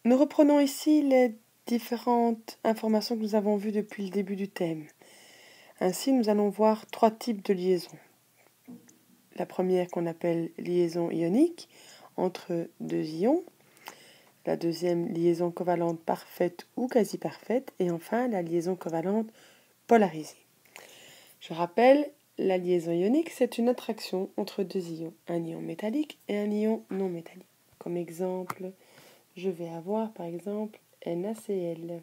Nous reprenons ici les différentes informations que nous avons vues depuis le début du thème. Ainsi, nous allons voir 3 types de liaisons. La première qu'on appelle liaison ionique entre 2 ions. La deuxième, liaison covalente parfaite ou quasi parfaite. Et enfin, la liaison covalente polarisée. Je rappelle, la liaison ionique, c'est une attraction entre 2 ions. Un ion métallique et un ion non métallique. Comme exemple, je vais avoir par exemple NaCl.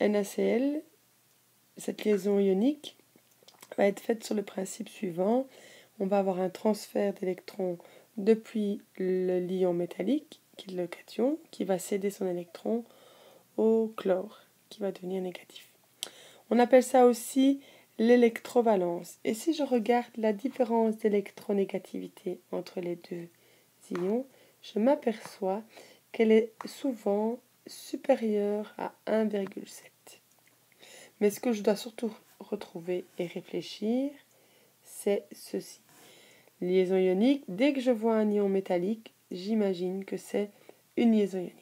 NaCl, cette liaison ionique, va être faite sur le principe suivant. On va avoir un transfert d'électrons depuis l'ion métallique, qui est le cation, qui va céder son électron au chlore, qui va devenir négatif. On appelle ça aussi l'électrovalence. Et si je regarde la différence d'électronégativité entre les deux ions, je m'aperçois qu'elle est souvent supérieure à 1,7. Mais ce que je dois surtout retrouver et réfléchir, c'est ceci. Liaison ionique, dès que je vois un ion métallique, j'imagine que c'est une liaison ionique.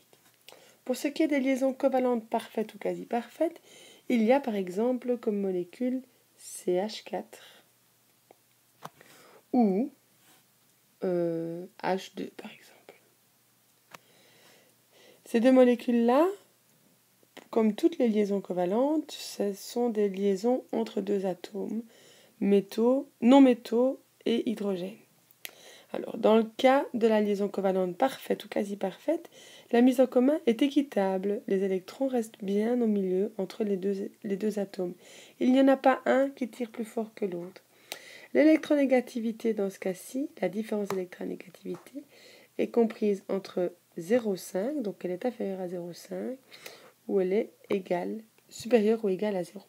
Pour ce qui est des liaisons covalentes parfaites ou quasi parfaites, il y a par exemple comme molécule CH4 ou H2 par exemple. Ces deux molécules-là, comme toutes les liaisons covalentes, ce sont des liaisons entre deux atomes, métaux, non métaux et hydrogène. Alors, dans le cas de la liaison covalente parfaite ou quasi parfaite, la mise en commun est équitable. Les électrons restent bien au milieu entre les deux atomes. Il n'y en a pas un qui tire plus fort que l'autre. L'électronégativité dans ce cas-ci, la différence d'électronégativité, est comprise entre 0,5, donc elle est inférieure à 0,5, ou elle est supérieure ou égale à 0.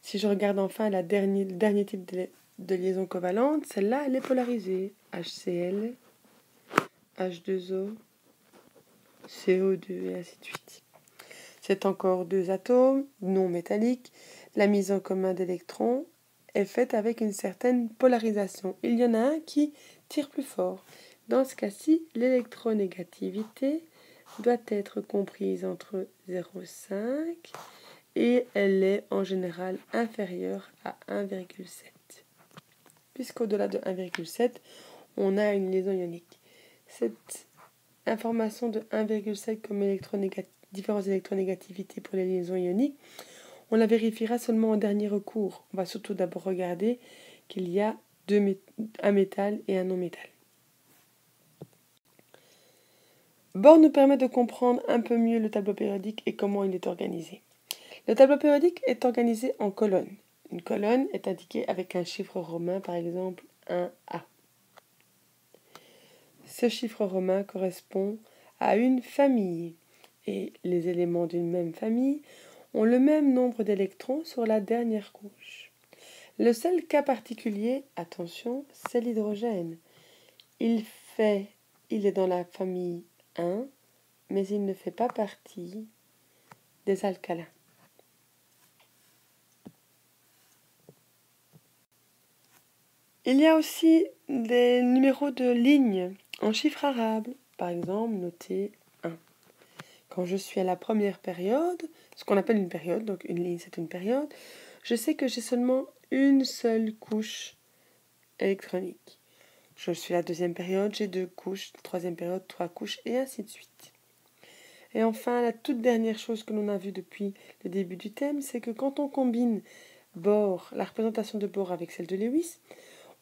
Si je regarde enfin le dernier type de liaison covalente, celle-là, elle est polarisée. HCl, H2O, CO2 et ainsi de suite. C'est encore deux atomes non métalliques. La mise en commun d'électrons est faite avec une certaine polarisation. Il y en a un qui tire plus fort. Dans ce cas-ci, l'électronégativité doit être comprise entre 0,5 et elle est en général inférieure à 1,7. Puisqu'au-delà de 1,7, on a une liaison ionique. Cette information de 1,7 comme différence d'électronégativité pour les liaisons ioniques, on la vérifiera seulement en dernier recours. On va surtout d'abord regarder qu'il y a un métal et un non-métal. Bohr nous permet de comprendre un peu mieux le tableau périodique et comment il est organisé. Le tableau périodique est organisé en colonnes. Une colonne est indiquée avec un chiffre romain, par exemple 1A. Ce chiffre romain correspond à une famille et les éléments d'une même famille ont le même nombre d'électrons sur la dernière couche. Le seul cas particulier, attention, c'est l'hydrogène. Il est dans la famille 1, mais il ne fait pas partie des alcalins. Il y a aussi des numéros de lignes en chiffres arabes, par exemple noté 1. Quand je suis à la première période, ce qu'on appelle une période, donc une ligne c'est une période, je sais que j'ai seulement une seule couche électronique. Je suis à la deuxième période, j'ai 2 couches, troisième période, 3 couches, et ainsi de suite. Et enfin, la toute dernière chose que l'on a vue depuis le début du thème, c'est que quand on combine Bohr, la représentation de Bohr avec celle de Lewis,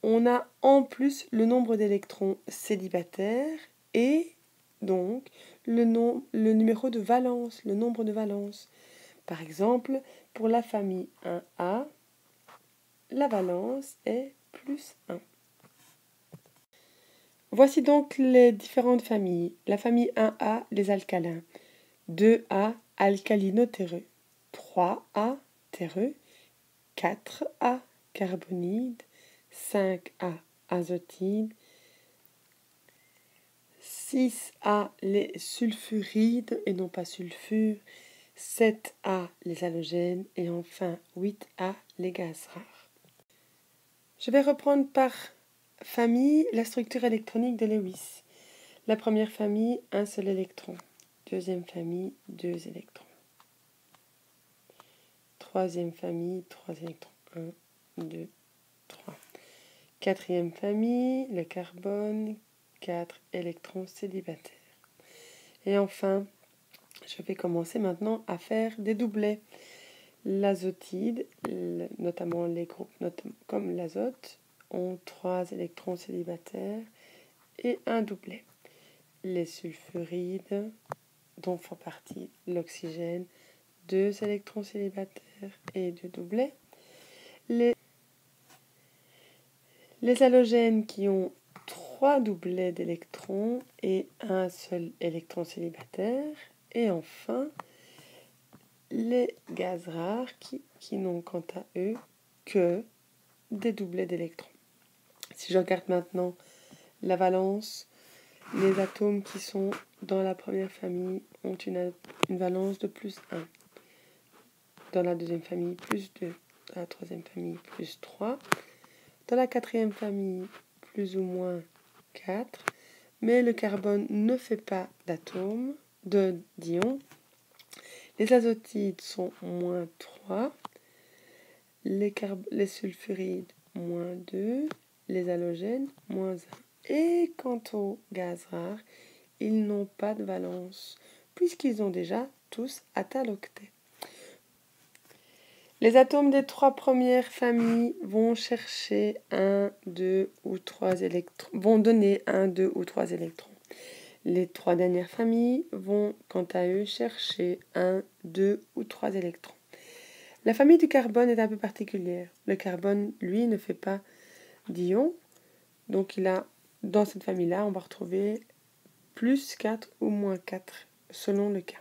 on a en plus le nombre d'électrons célibataires et donc le numéro de valence, le nombre de valences. Par exemple, pour la famille 1A, la valence est plus 1. Voici donc les différentes familles. La famille 1A, les alcalins. 2A, alcalino-terreux. 3A, terreux. 4A, carbonide. 5A, azotide. 6A, les sulfurides et non pas sulfures. 7A, les halogènes. Et enfin 8A, les gaz rares. Je vais reprendre par famille, la structure électronique de Lewis. La première famille, un seul électron. Deuxième famille, 2 électrons. Troisième famille, 3 électrons. 1, 2, 3. Quatrième famille, le carbone, 4 électrons célibataires. Et enfin, je vais commencer maintenant à faire des doublets. L'azotide, notamment les groupes comme l'azote, ont 3 électrons célibataires et un doublet. Les sulfurides, dont font partie l'oxygène, 2 électrons célibataires et 2 doublets. Les halogènes qui ont 3 doublets d'électrons et un seul électron célibataire. Et enfin, les gaz rares qui n'ont quant à eux que des doublets d'électrons. Si je regarde maintenant la valence, les atomes qui sont dans la première famille ont une valence de plus 1. Dans la deuxième famille, plus 2. Dans la troisième famille, plus 3. Dans la quatrième famille, plus ou moins 4. Mais le carbone ne fait pas d'atomes, d'ions. Les azotides sont moins 3. Les sulfurides, moins 2. Les halogènes, moins 1. Et quant aux gaz rares, ils n'ont pas de valence, puisqu'ils ont déjà tous atteint l'octet. Les atomes des 3 premières familles vont chercher 1, 2 ou 3 électrons, vont donner 1, 2 ou 3 électrons. Les 3 dernières familles vont, quant à eux, chercher 1, 2 ou 3 électrons. La famille du carbone est un peu particulière. Le carbone, lui, ne fait pas d'ions. Donc, dans cette famille-là, on va retrouver plus 4 ou moins 4, selon le cas.